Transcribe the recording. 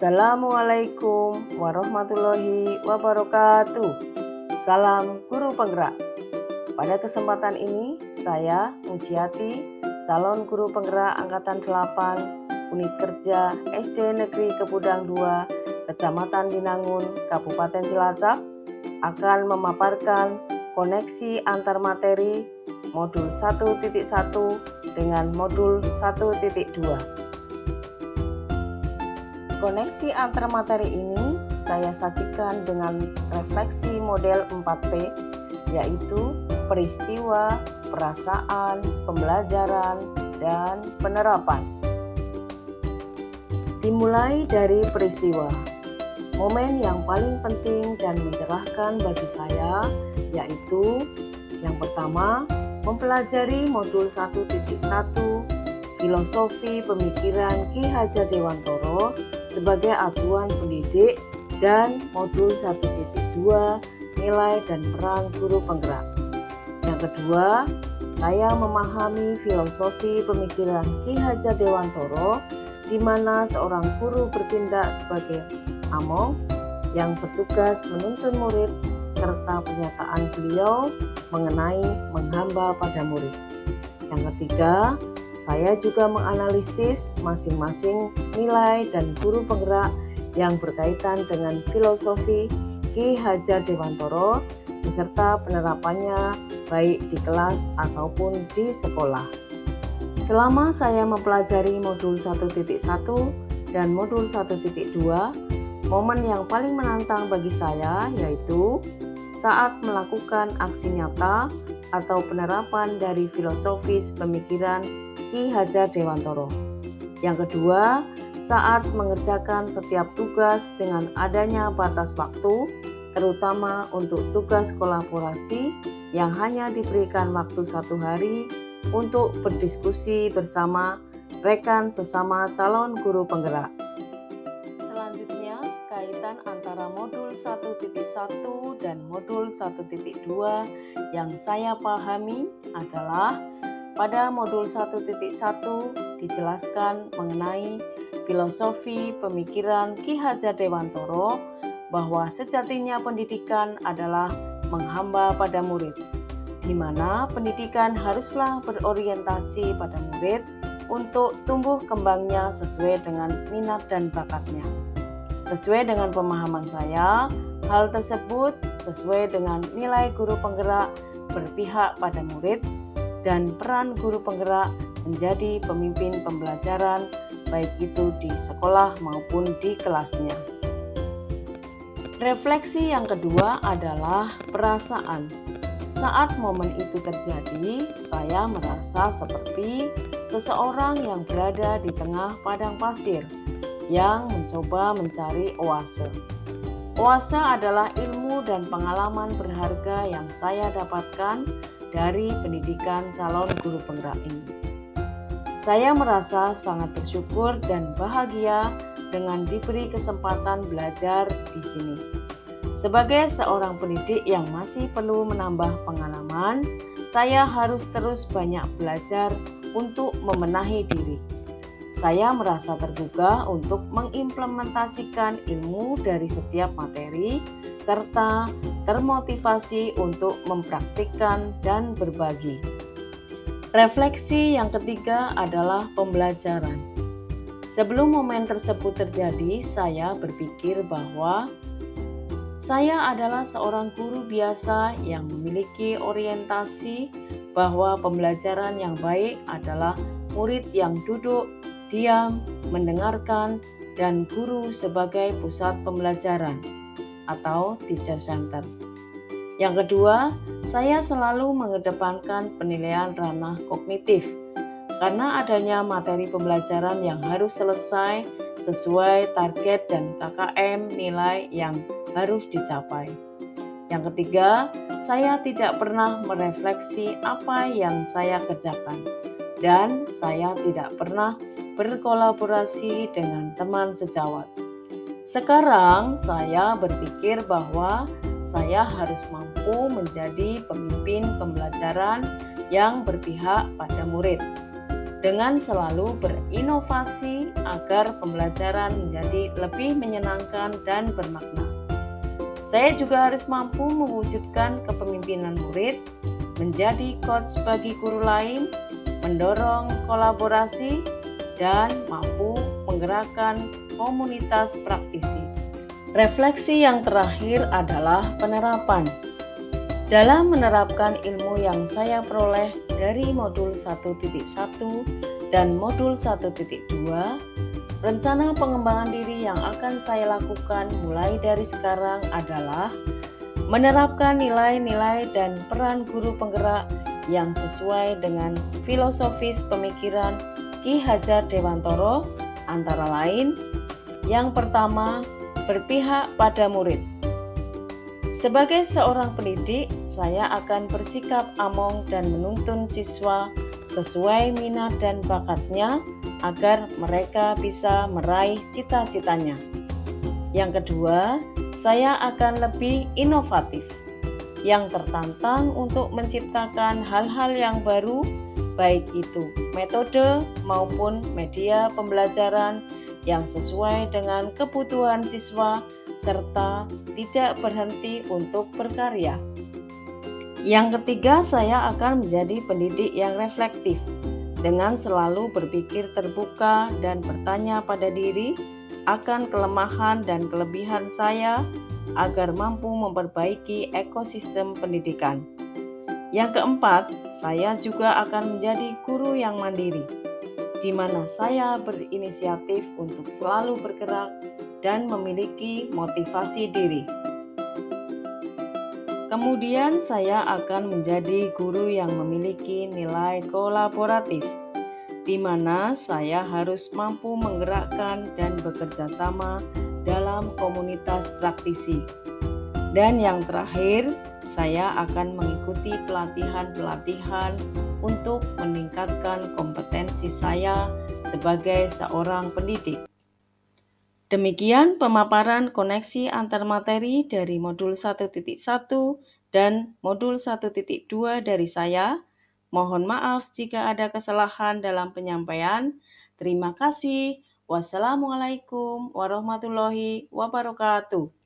Assalamualaikum warahmatullahi wabarakatuh. Salam guru penggerak. Pada kesempatan ini, saya Mujiati, calon guru penggerak angkatan 8, unit kerja SD Negeri Kepudang 2, Kecamatan Binangun, Kabupaten Cilacap, akan memaparkan koneksi antar materi modul 1.1 dengan modul 1.2. Koneksi antar materi ini saya sajikan dengan refleksi model 4P, yaitu peristiwa, perasaan, pembelajaran, dan penerapan. Dimulai dari peristiwa. Momen yang paling penting dan mencerahkan bagi saya yaitu yang pertama, mempelajari modul 1.1 Filosofi Pemikiran Ki Hajar Dewantoro sebagai acuan pendidik dan modul 1.2 Nilai dan Peran Guru Penggerak. Yang kedua, saya memahami filosofi pemikiran Ki Hajar Dewantoro di mana seorang guru bertindak sebagai among yang bertugas menuntun murid serta pernyataan beliau mengenai menghamba pada murid. Yang ketiga, saya juga menganalisis masing-masing nilai dan guru penggerak yang berkaitan dengan filosofi Ki Hajar Dewantoro beserta penerapannya baik di kelas ataupun di sekolah. Selama saya mempelajari modul 1.1 dan modul 1.2, momen yang paling menantang bagi saya yaitu saat melakukan aksi nyata atau penerapan dari filosofis pemikiran Ki Hajar Dewantoro. Yang kedua, saat mengerjakan setiap tugas dengan adanya batas waktu, terutama untuk tugas kolaborasi yang hanya diberikan waktu 1 hari untuk berdiskusi bersama rekan sesama calon guru penggerak. Selanjutnya, kaitan antara modul 1.1 dan modul 1.2 yang saya pahami adalah pada modul 1.1 dijelaskan mengenai filosofi pemikiran Ki Hajar Dewantoro bahwa sejatinya pendidikan adalah menghamba pada murid, di mana pendidikan haruslah berorientasi pada murid untuk tumbuh kembangnya sesuai dengan minat dan bakatnya. Sesuai dengan pemahaman saya, hal tersebut sesuai dengan nilai guru penggerak berpihak pada murid dan peran guru penggerak menjadi pemimpin pembelajaran baik itu di sekolah maupun di kelasnya. Refleksi yang kedua adalah perasaan. Saat momen itu terjadi, saya merasa seperti seseorang yang berada di tengah padang pasir yang mencoba mencari oase. Oase adalah ilmu dan pengalaman berharga yang saya dapatkan dari pendidikan calon guru penggerak ini. Saya merasa sangat bersyukur dan bahagia dengan diberi kesempatan belajar di sini. Sebagai seorang pendidik yang masih perlu menambah pengalaman, saya harus terus banyak belajar untuk membenahi diri. Saya merasa tergugah untuk mengimplementasikan ilmu dari setiap materi, serta termotivasi untuk mempraktikkan dan berbagi. Refleksi yang ketiga adalah pembelajaran. Sebelum momen tersebut terjadi, saya berpikir bahwa saya adalah seorang guru biasa yang memiliki orientasi bahwa pembelajaran yang baik adalah murid yang duduk, diam, mendengarkan, dan guru sebagai pusat pembelajaran atau teacher center. Yang kedua, saya selalu mengedepankan penilaian ranah kognitif karena adanya materi pembelajaran yang harus selesai sesuai target dan KKM nilai yang harus dicapai. Yang ketiga, saya tidak pernah merefleksi apa yang saya kerjakan dan saya tidak pernah berkolaborasi dengan teman sejawat. Sekarang saya berpikir bahwa saya harus mampu menjadi pemimpin pembelajaran yang berpihak pada murid dengan selalu berinovasi agar pembelajaran menjadi lebih menyenangkan dan bermakna. Saya juga harus mampu mewujudkan kepemimpinan murid, menjadi coach bagi guru lain, mendorong kolaborasi, dan mampu menggerakkan komunitas praktisi. Refleksi yang terakhir adalah penerapan. Dalam menerapkan ilmu yang saya peroleh dari modul 1.1 dan modul 1.2, rencana pengembangan diri yang akan saya lakukan mulai dari sekarang adalah menerapkan nilai-nilai dan peran guru penggerak yang sesuai dengan filosofis pemikiran Ki Hajar Dewantoro, antara lain, yang pertama, berpihak pada murid. Sebagai seorang pendidik, saya akan bersikap among dan menuntun siswa sesuai minat dan bakatnya agar mereka bisa meraih cita-citanya. Yang kedua, saya akan lebih inovatif, yang tertantang untuk menciptakan hal-hal yang baru, baik itu metode maupun media pembelajaran yang sesuai dengan kebutuhan siswa, serta tidak berhenti untuk berkarya. Yang ketiga, saya akan menjadi pendidik yang reflektif, dengan selalu berpikir terbuka dan bertanya pada diri akan kelemahan dan kelebihan saya agar mampu memperbaiki ekosistem pendidikan. Yang keempat, saya juga akan menjadi guru yang mandiri, di mana saya berinisiatif untuk selalu bergerak dan memiliki motivasi diri. Kemudian saya akan menjadi guru yang memiliki nilai kolaboratif, di mana saya harus mampu menggerakkan dan bekerja sama dalam komunitas praktisi. Dan yang terakhir, saya akan mengikuti pelatihan-pelatihan untuk meningkatkan kompetensi saya sebagai seorang pendidik. Demikian pemaparan koneksi antar materi dari modul 1.1 dan modul 1.2 dari saya. Mohon maaf jika ada kesalahan dalam penyampaian. Terima kasih. Wassalamualaikum warahmatullahi wabarakatuh.